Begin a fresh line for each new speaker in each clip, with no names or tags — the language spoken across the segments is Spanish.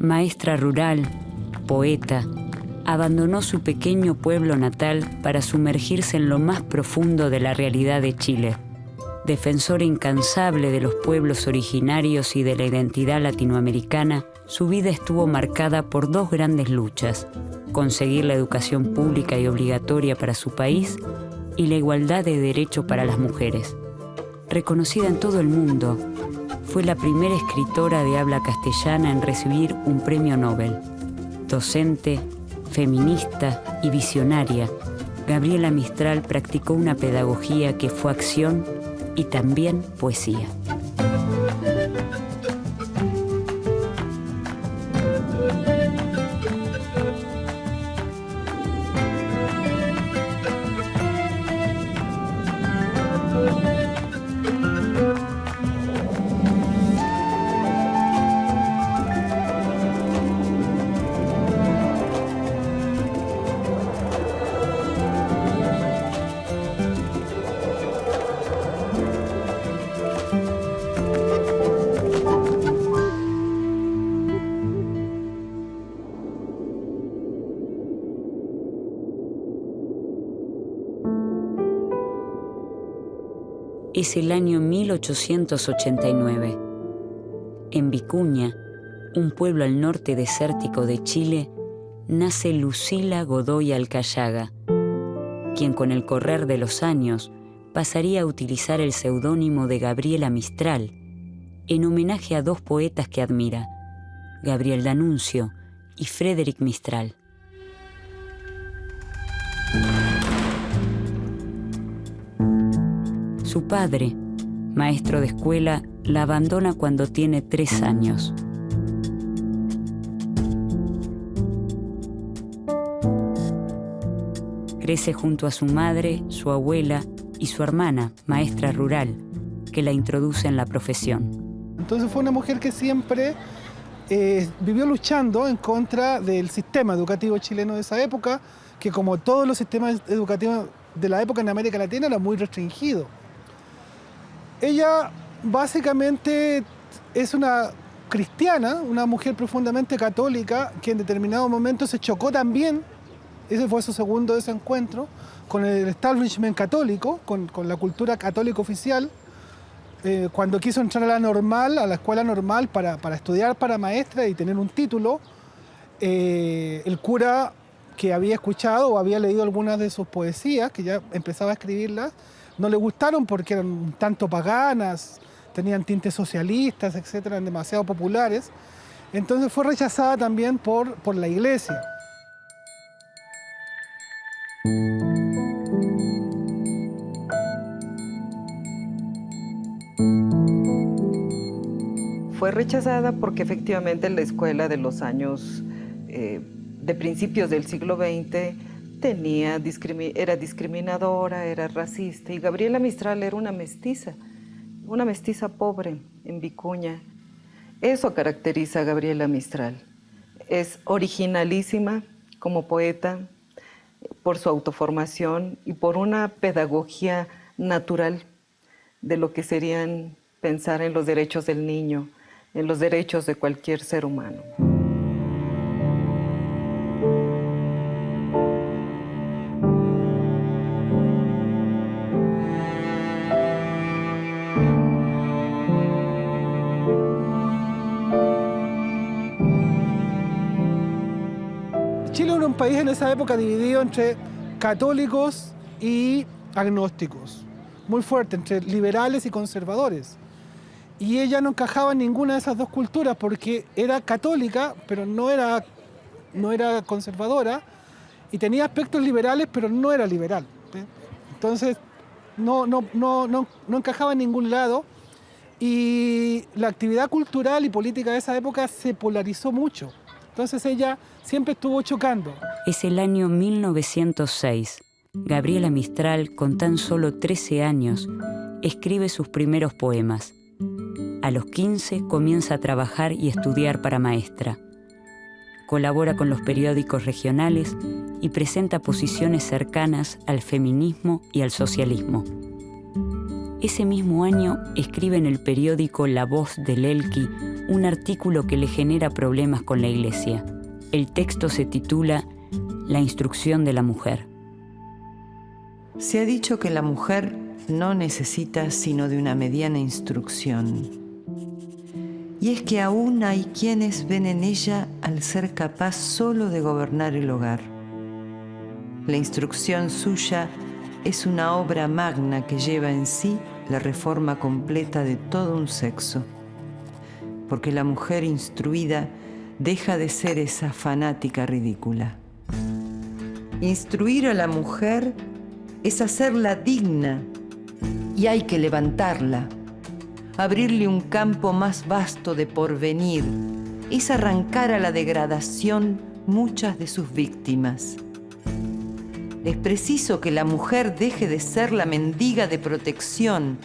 Maestra rural, poeta, abandonó su pequeño pueblo natal para sumergirse en lo más profundo de la realidad de Chile. Defensora incansable de los pueblos originarios y de la identidad latinoamericana, su vida estuvo marcada por dos grandes luchas: conseguir la educación pública y obligatoria para su país y la igualdad de derecho para las mujeres. Reconocida en todo el mundo, fue la primera escritora de habla castellana en recibir un premio Nobel. Docente, feminista y visionaria, Gabriela Mistral practicó una pedagogía que fue acción y también poesía. Es el año 1889. En Vicuña, un pueblo al norte desértico de Chile, nace Lucila Godoy Alcayaga, quien con el correr de los años pasaría a utilizar el seudónimo de Gabriela Mistral, en homenaje a dos poetas que admira, Gabriel D'Annunzio y Frédéric Mistral. Su padre, maestro de escuela, la abandona cuando tiene 3 años. Crece junto a su madre, su abuela y su hermana, maestra rural, que la introduce en la profesión.
Entonces fue una mujer que siempre vivió luchando en contra del sistema educativo chileno de esa época, que como todos los sistemas educativos de la época en América Latina era muy restringido. Ella básicamente es una cristiana, una mujer profundamente católica, que en determinado momento se chocó también, ese fue su segundo desencuentro, con el establishment católico, con la cultura católica oficial, cuando quiso entrar a la normal, a la escuela normal, para estudiar para maestra y tener un título. El cura, que había escuchado o había leído algunas de sus poesías, que ya empezaba a escribirlas, no le gustaron porque eran un tanto paganas, tenían tintes socialistas, etcétera, eran demasiado populares. Entonces fue rechazada también por la iglesia.
Fue rechazada porque efectivamente la escuela de los años de principios del siglo XX era discriminadora, era racista, y Gabriela Mistral era una mestiza pobre en Vicuña. Eso caracteriza a Gabriela Mistral. Es originalísima como poeta por su autoformación y por una pedagogía natural de lo que serían pensar en los derechos del niño, en los derechos de cualquier ser humano.
Chile era un país en esa época dividido entre católicos y agnósticos, muy fuerte, entre liberales y conservadores. Y ella no encajaba en ninguna de esas dos culturas porque era católica, pero no era conservadora, y tenía aspectos liberales, pero no era liberal. Entonces no encajaba en ningún lado, y la actividad cultural y política de esa época se polarizó mucho. Entonces ella siempre estuvo chocando.
Es el año 1906. Gabriela Mistral, con tan solo 13 años, escribe sus primeros poemas. A los 15 comienza a trabajar y estudiar para maestra. Colabora con los periódicos regionales y presenta posiciones cercanas al feminismo y al socialismo. Ese mismo año escribe en el periódico La Voz del Elqui un artículo que le genera problemas con la Iglesia. El texto se titula La instrucción de la mujer.
Se ha dicho que la mujer no necesita sino de una mediana instrucción. Y es que aún hay quienes ven en ella al ser capaz solo de gobernar el hogar. La instrucción suya es una obra magna que lleva en sí la reforma completa de todo un sexo. Porque la mujer instruida deja de ser esa fanática ridícula. Instruir a la mujer es hacerla digna y hay que levantarla, abrirle un campo más vasto de porvenir, es arrancar a la degradación muchas de sus víctimas. Es preciso que la mujer deje de ser la mendiga de protección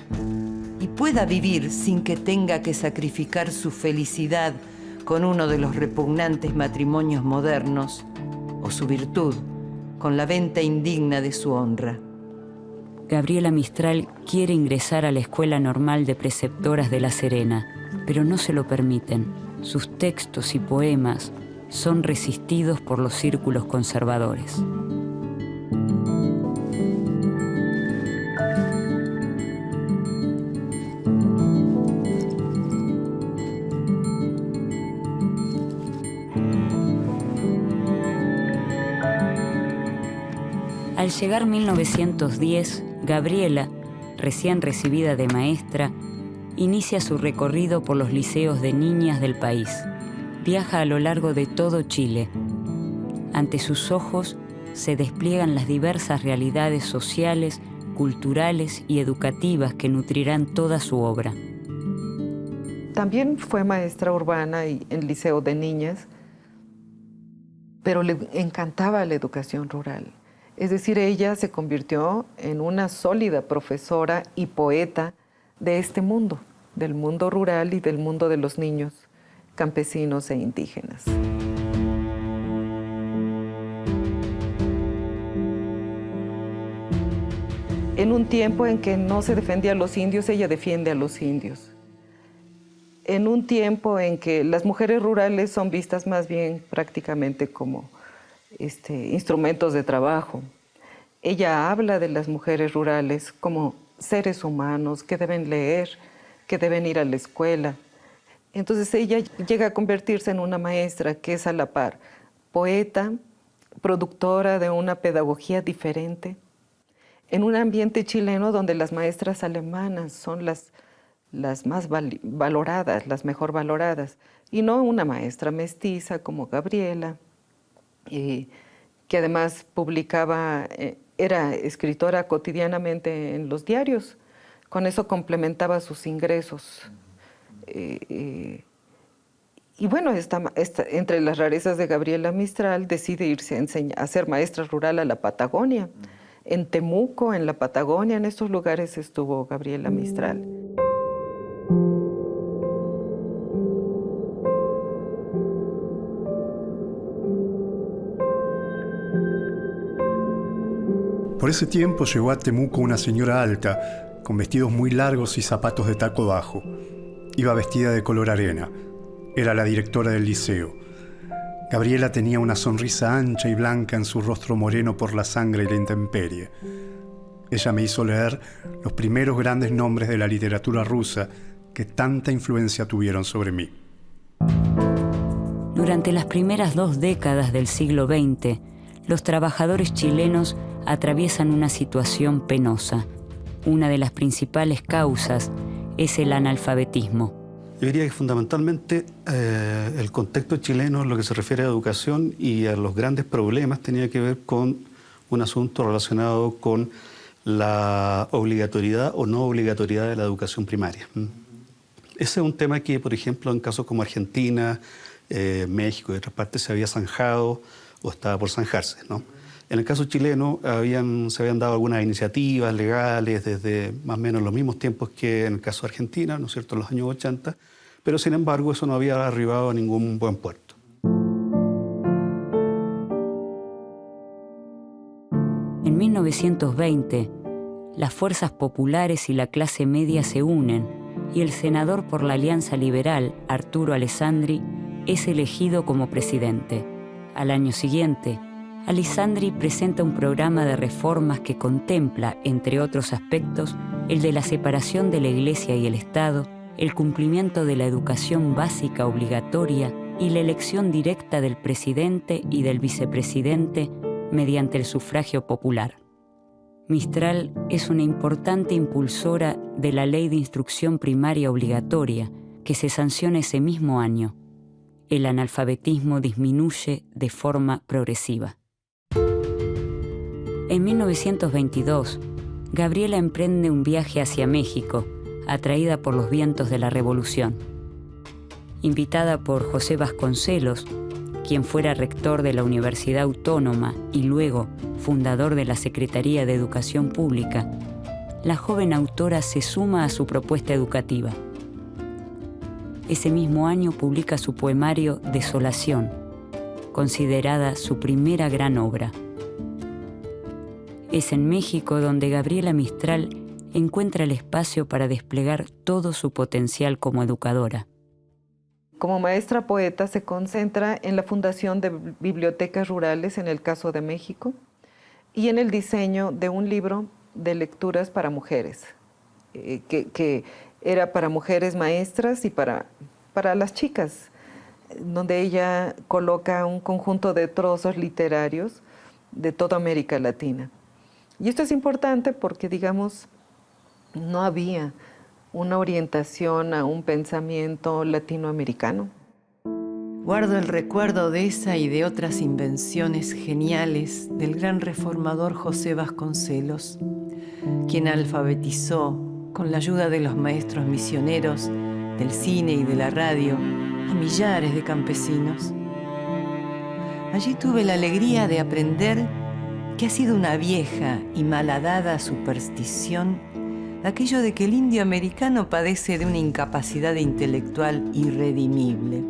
y pueda vivir sin que tenga que sacrificar su felicidad con uno de los repugnantes matrimonios modernos o su virtud con la venta indigna de su honra.
Gabriela Mistral quiere ingresar a la Escuela Normal de Preceptoras de La Serena, pero no se lo permiten. Sus textos y poemas son resistidos por los círculos conservadores. Al llegar 1910, Gabriela, recién recibida de maestra, inicia su recorrido por los liceos de niñas del país. Viaja a lo largo de todo Chile. Ante sus ojos se despliegan las diversas realidades sociales, culturales y educativas que nutrirán toda su obra.
También fue maestra urbana y en liceo de niñas, pero le encantaba la educación rural. Es decir, ella se convirtió en una sólida profesora y poeta de este mundo, del mundo rural y del mundo de los niños campesinos e indígenas. En un tiempo en que no se defendía a los indios, ella defiende a los indios. En un tiempo en que las mujeres rurales son vistas más bien prácticamente como instrumentos de trabajo. Ella habla de las mujeres rurales como seres humanos que deben leer, que deben ir a la escuela. Entonces ella llega a convertirse en una maestra que es a la par poeta, productora de una pedagogía diferente, en un ambiente chileno donde las maestras alemanas son las más valoradas, las mejor valoradas, y no una maestra mestiza como Gabriela, que además publicaba, era escritora cotidianamente en los diarios. Con eso complementaba sus ingresos. Y bueno, entre las rarezas de Gabriela Mistral, decide irse a ser maestra rural a la Patagonia. En Temuco, en la Patagonia, en estos lugares estuvo Gabriela Mistral.
Por ese tiempo llegó a Temuco una señora alta, con vestidos muy largos y zapatos de taco bajo. Iba vestida de color arena. Era la directora del liceo. Gabriela tenía una sonrisa ancha y blanca en su rostro moreno por la sangre y la intemperie. Ella me hizo leer los primeros grandes nombres de la literatura rusa que tanta influencia tuvieron sobre mí.
Durante las primeras 2 décadas del siglo XX, los trabajadores chilenos atraviesan una situación penosa. Una de las principales causas es el analfabetismo.
Yo diría que fundamentalmente el contexto chileno en lo que se refiere a educación y a los grandes problemas tenía que ver con un asunto relacionado con la obligatoriedad o no obligatoriedad de la educación primaria. Ese es un tema que, por ejemplo, en casos como Argentina, México y otras partes se había zanjado o estaba por zanjarse, ¿no? En el caso chileno se habían dado algunas iniciativas legales desde más o menos los mismos tiempos que en el caso de Argentina, ¿no es cierto?, en los años 80, pero sin embargo eso no había arribado a ningún buen puerto.
En 1920, las fuerzas populares y la clase media se unen y el senador por la Alianza Liberal, Arturo Alessandri, es elegido como presidente. Al año siguiente, Alessandri presenta un programa de reformas que contempla, entre otros aspectos, el de la separación de la Iglesia y el Estado, el cumplimiento de la educación básica obligatoria y la elección directa del presidente y del vicepresidente mediante el sufragio popular. Mistral es una importante impulsora de la Ley de Instrucción Primaria Obligatoria que se sanciona ese mismo año. El analfabetismo disminuye de forma progresiva. En 1922, Gabriela emprende un viaje hacia México, atraída por los vientos de la Revolución. Invitada por José Vasconcelos, quien fuera rector de la Universidad Autónoma y luego fundador de la Secretaría de Educación Pública, la joven autora se suma a su propuesta educativa. Ese mismo año publica su poemario Desolación, considerada su primera gran obra. Es en México donde Gabriela Mistral encuentra el espacio para desplegar todo su potencial como educadora.
Como maestra poeta se concentra en la fundación de bibliotecas rurales en el caso de México y en el diseño de un libro de lecturas para mujeres, que era para mujeres maestras y para las chicas, donde ella coloca un conjunto de trozos literarios de toda América Latina. Y esto es importante porque, digamos, no había una orientación a un pensamiento latinoamericano.
Guardo el recuerdo de esa y de otras invenciones geniales del gran reformador José Vasconcelos, quien alfabetizó, con la ayuda de los maestros misioneros, del cine y de la radio, a millares de campesinos. Allí tuve la alegría de aprender que ha sido una vieja y malhadada superstición aquello de que el indio americano padece de una incapacidad intelectual irredimible.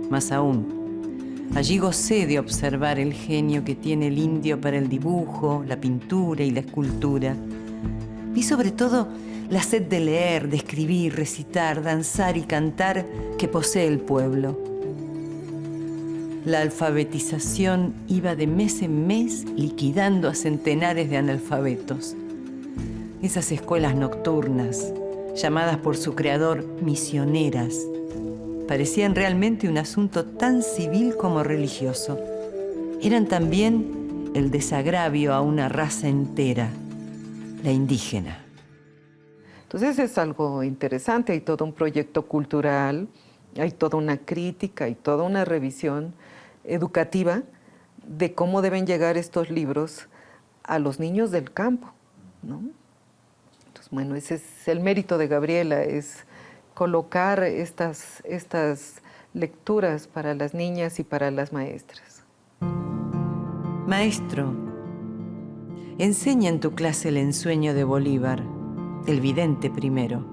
Más aún, allí gocé de observar el genio que tiene el indio para el dibujo, la pintura y la escultura. Vi sobre todo la sed de leer, de escribir, recitar, danzar y cantar que posee el pueblo. La alfabetización iba de mes en mes liquidando a centenares de analfabetos. Esas escuelas nocturnas, llamadas por su creador misioneras, parecían realmente un asunto tan civil como religioso. Eran también el desagravio a una raza entera, la indígena.
Entonces es algo interesante, hay todo un proyecto cultural, hay toda una crítica, hay toda una revisión educativa de cómo deben llegar estos libros a los niños del campo, ¿no? Entonces, bueno, ese es el mérito de Gabriela, es colocar estas lecturas para las niñas y para las maestras.
Maestro, enseña en tu clase el ensueño de Bolívar, el vidente primero.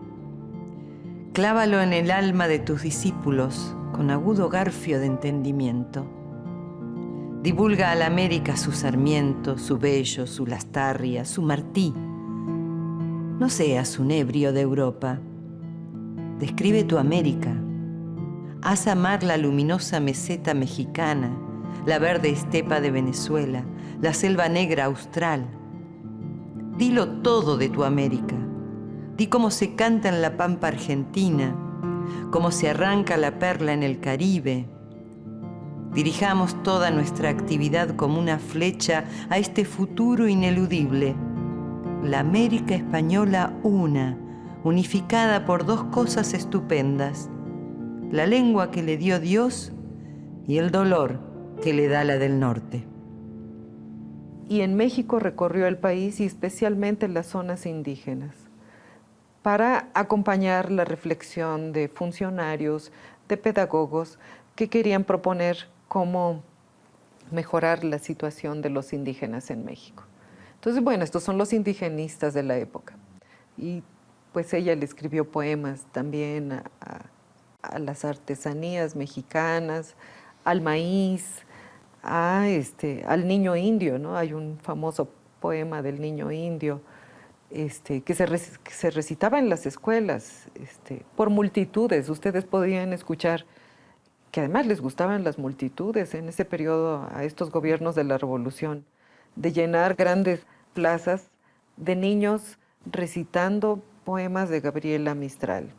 Clávalo en el alma de tus discípulos con agudo garfio de entendimiento. Divulga a la América su Sarmiento, su Bello, su Lastarria, su Martí. No seas un ebrio de Europa. Describe tu América. Haz amar la luminosa meseta mexicana, la verde estepa de Venezuela, la selva negra austral. Dilo todo de tu América. Di cómo se canta en la pampa argentina, cómo se arranca la perla en el Caribe. Dirijamos toda nuestra actividad como una flecha a este futuro ineludible. La América española una, unificada por dos cosas estupendas: la lengua que le dio Dios y el dolor que le da la del norte.
Y en México recorrió el país y especialmente las zonas indígenas para acompañar la reflexión de funcionarios, de pedagogos que querían proponer cómo mejorar la situación de los indígenas en México. Entonces, bueno, estos son los indigenistas de la época. Y pues ella le escribió poemas también a las artesanías mexicanas, al maíz, al niño indio, ¿no? Hay un famoso poema del niño indio. que se recitaba en las escuelas por multitudes. Ustedes podían escuchar que además les gustaban las multitudes en ese periodo a estos gobiernos de la Revolución, de llenar grandes plazas de niños recitando poemas de Gabriela Mistral.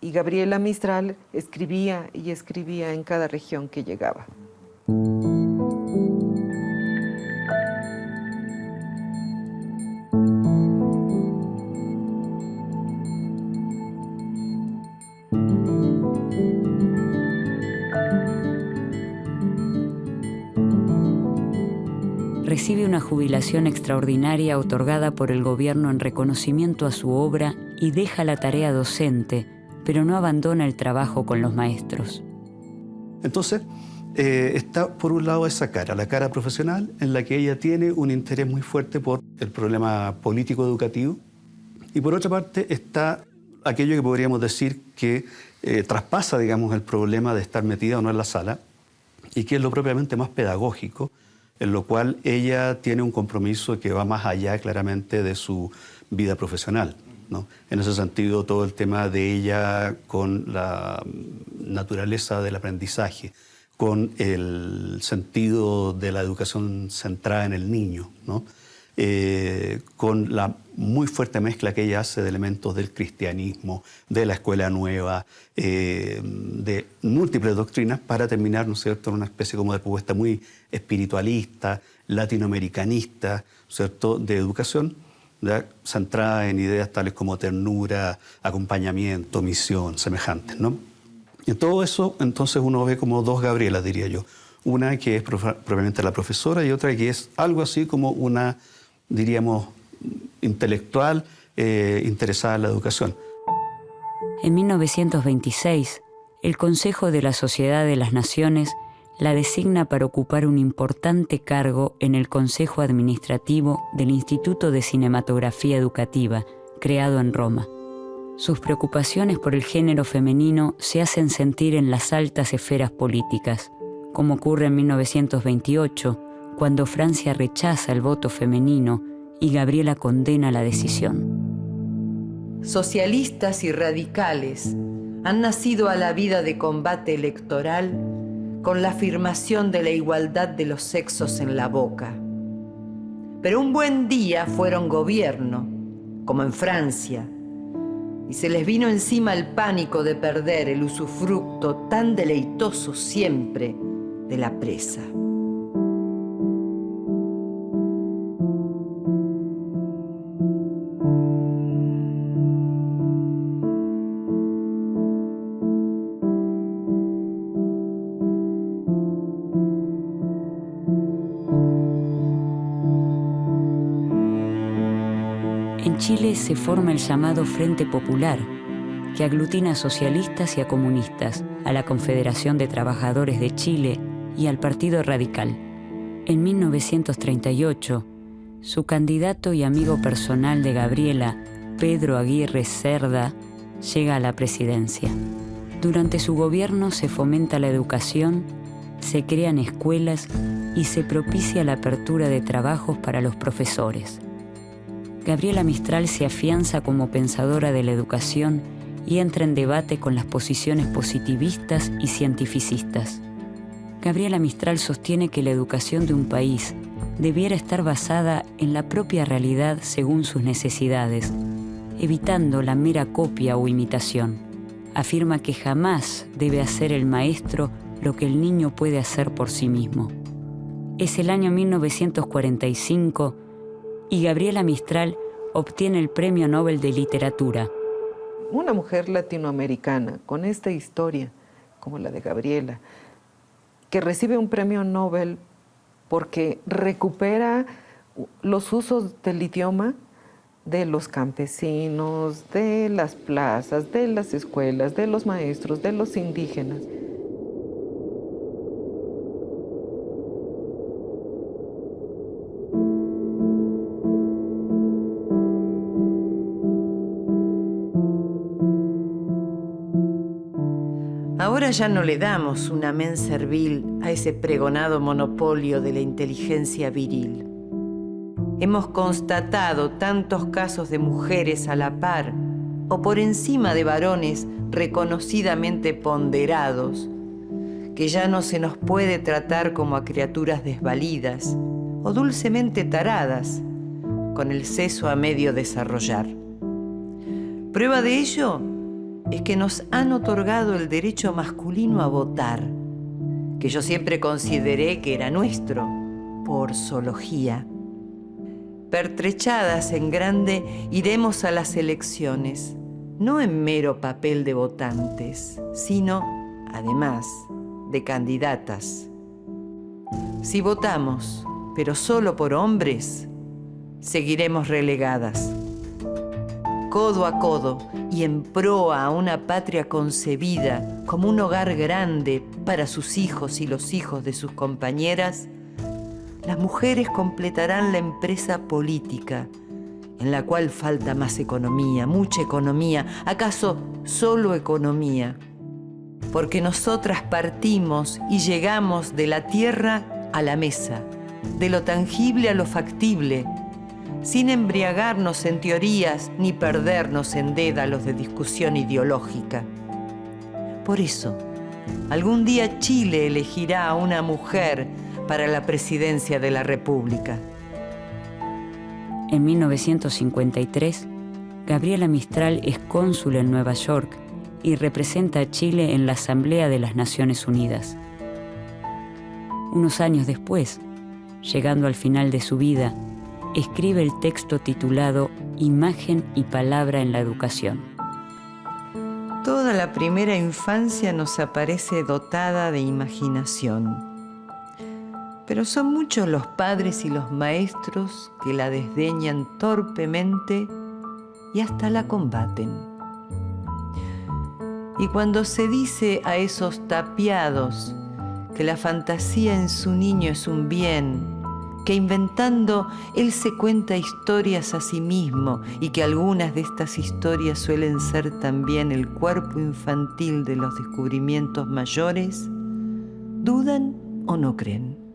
Y Gabriela Mistral escribía y escribía en cada región que llegaba.
Recibe una jubilación extraordinaria otorgada por el gobierno en reconocimiento a su obra y deja la tarea docente, pero no abandona el trabajo con los maestros.
Entonces, está por un lado esa cara, la cara profesional, en la que ella tiene un interés muy fuerte por el problema político-educativo, y por otra parte está aquello que podríamos decir que traspasa, digamos, el problema de estar metida o no en la sala, y que es lo propiamente más pedagógico, en lo cual ella tiene un compromiso que va más allá claramente de su vida profesional, ¿no? En ese sentido, todo el tema de ella con la naturaleza del aprendizaje, con el sentido de la educación centrada en el niño, ¿no? Con la muy fuerte mezcla que ella hace de elementos del cristianismo, de la escuela nueva, de múltiples doctrinas, para terminar, ¿no es cierto?, en una especie como de propuesta muy espiritualista, latinoamericanista, ¿cierto?, de educación, ¿verdad?, centrada en ideas tales como ternura, acompañamiento, misión, semejantes, ¿no? Y en todo eso, entonces, uno ve como dos Gabrielas, diría yo. Una que es propiamente la profesora y otra que es algo así como una, diríamos, intelectual interesada en la educación.
En 1926, el Consejo de la Sociedad de las Naciones la designa para ocupar un importante cargo en el Consejo Administrativo del Instituto de Cinematografía Educativa, creado en Roma. Sus preocupaciones por el género femenino se hacen sentir en las altas esferas políticas, como ocurre en 1928, cuando Francia rechaza el voto femenino y Gabriela condena la decisión.
Socialistas y radicales han nacido a la vida de combate electoral con la afirmación de la igualdad de los sexos en la boca. Pero un buen día fueron gobierno, como en Francia, y se les vino encima el pánico de perder el usufructo tan deleitoso siempre de la presa.
En Chile se forma el llamado Frente Popular, que aglutina a socialistas y a comunistas, a la Confederación de Trabajadores de Chile y al Partido Radical. En 1938, su candidato y amigo personal de Gabriela, Pedro Aguirre Cerda, llega a la presidencia. Durante su gobierno se fomenta la educación, se crean escuelas y se propicia la apertura de trabajos para los profesores. Gabriela Mistral se afianza como pensadora de la educación y entra en debate con las posiciones positivistas y cientificistas. Gabriela Mistral sostiene que la educación de un país debiera estar basada en la propia realidad según sus necesidades, evitando la mera copia o imitación. Afirma que jamás debe hacer el maestro lo que el niño puede hacer por sí mismo. Es el año 1945 y Gabriela Mistral obtiene el Premio Nobel de Literatura.
Una mujer latinoamericana con esta historia, como la de Gabriela, que recibe un premio Nobel porque recupera los usos del idioma de los campesinos, de las plazas, de las escuelas, de los maestros, de los indígenas.
Ahora ya no le damos un amén servil a ese pregonado monopolio de la inteligencia viril. Hemos constatado tantos casos de mujeres a la par o por encima de varones reconocidamente ponderados, que ya no se nos puede tratar como a criaturas desvalidas o dulcemente taradas, con el seso a medio desarrollar. Prueba de ello es que nos han otorgado el derecho masculino a votar, que yo siempre consideré que era nuestro, por zoología. Pertrechadas en grande, iremos a las elecciones, no en mero papel de votantes, sino, además, de candidatas. Si votamos, pero solo por hombres, seguiremos relegadas. Codo a codo y en proa a una patria concebida como un hogar grande para sus hijos y los hijos de sus compañeras, las mujeres completarán la empresa política, en la cual falta más economía, mucha economía, acaso solo economía, porque nosotras partimos y llegamos de la tierra a la mesa, de lo tangible a lo factible, sin embriagarnos en teorías ni perdernos en dédalos de discusión ideológica. Por eso, algún día Chile elegirá a una mujer para la presidencia de la República.
En 1953, Gabriela Mistral es cónsul en Nueva York y representa a Chile en la Asamblea de las Naciones Unidas. Unos años después, llegando al final de su vida, escribe el texto titulado Imagen y Palabra en la Educación.
Toda la primera infancia nos aparece dotada de imaginación. Pero son muchos los padres y los maestros que la desdeñan torpemente y hasta la combaten. Y cuando se dice a esos tapiados que la fantasía en su niño es un bien, que inventando él se cuenta historias a sí mismo y que algunas de estas historias suelen ser también el cuerpo infantil de los descubrimientos mayores, ¿dudan o no creen?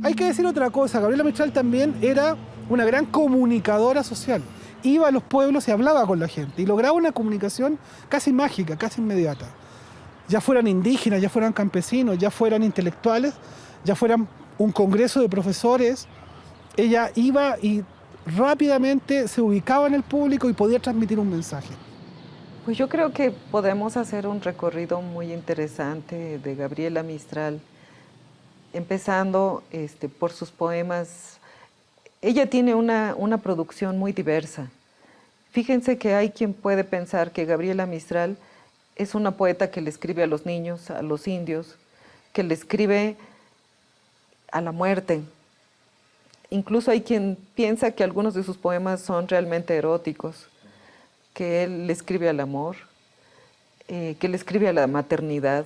Hay que decir otra cosa, Gabriela Mistral también era una gran comunicadora social. Iba a los pueblos y hablaba con la gente y lograba una comunicación casi mágica, casi inmediata. Ya fueran indígenas, ya fueran campesinos, ya fueran intelectuales, ya fueran un congreso de profesores, ella iba y rápidamente se ubicaba en el público y podía transmitir un mensaje.
Pues yo creo que podemos hacer un recorrido muy interesante de Gabriela Mistral, empezando por sus poemas. Ella tiene una producción muy diversa. Fíjense que hay quien puede pensar que Gabriela Mistral es una poeta que le escribe a los niños, a los indios, que le escribe a la muerte. Incluso hay quien piensa que algunos de sus poemas son realmente eróticos, que él le escribe al amor, que le escribe a la maternidad.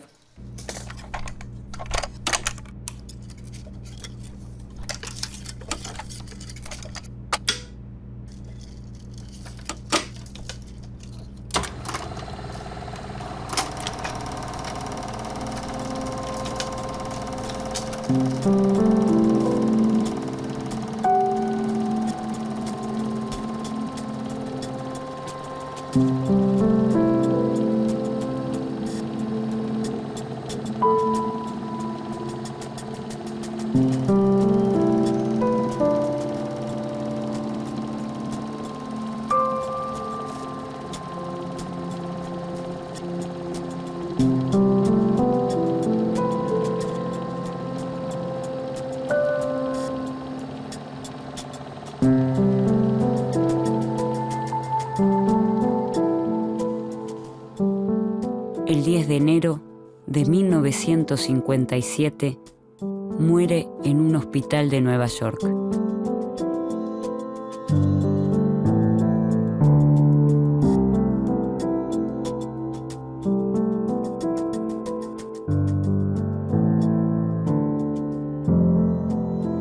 El 10 de enero de 1957 muere en un hospital de Nueva York.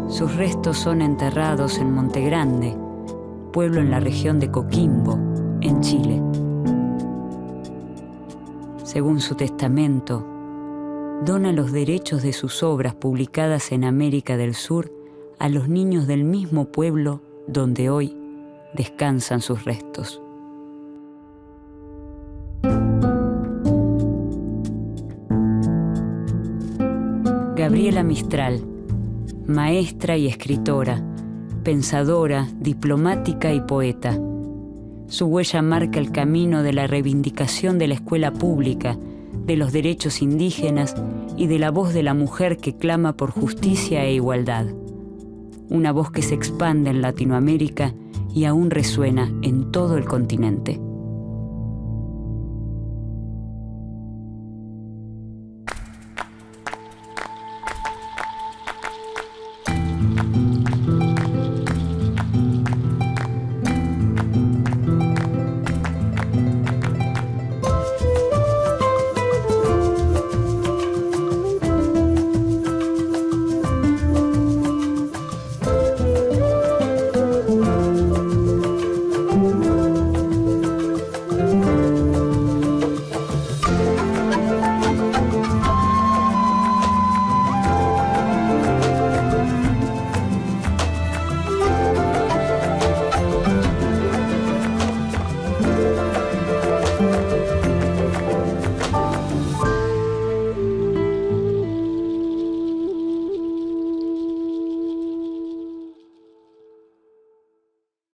Sus restos son enterrados en Monte Grande, pueblo en la región de Coquimbo, en Chile. Según su testamento, dona los derechos de sus obras publicadas en América del Sur a los niños del mismo pueblo donde hoy descansan sus restos. Gabriela Mistral, maestra y escritora, pensadora, diplomática y poeta. Su huella marca el camino de la reivindicación de la escuela pública, de los derechos indígenas y de la voz de la mujer que clama por justicia e igualdad. Una voz que se expande en Latinoamérica y aún resuena en todo el continente.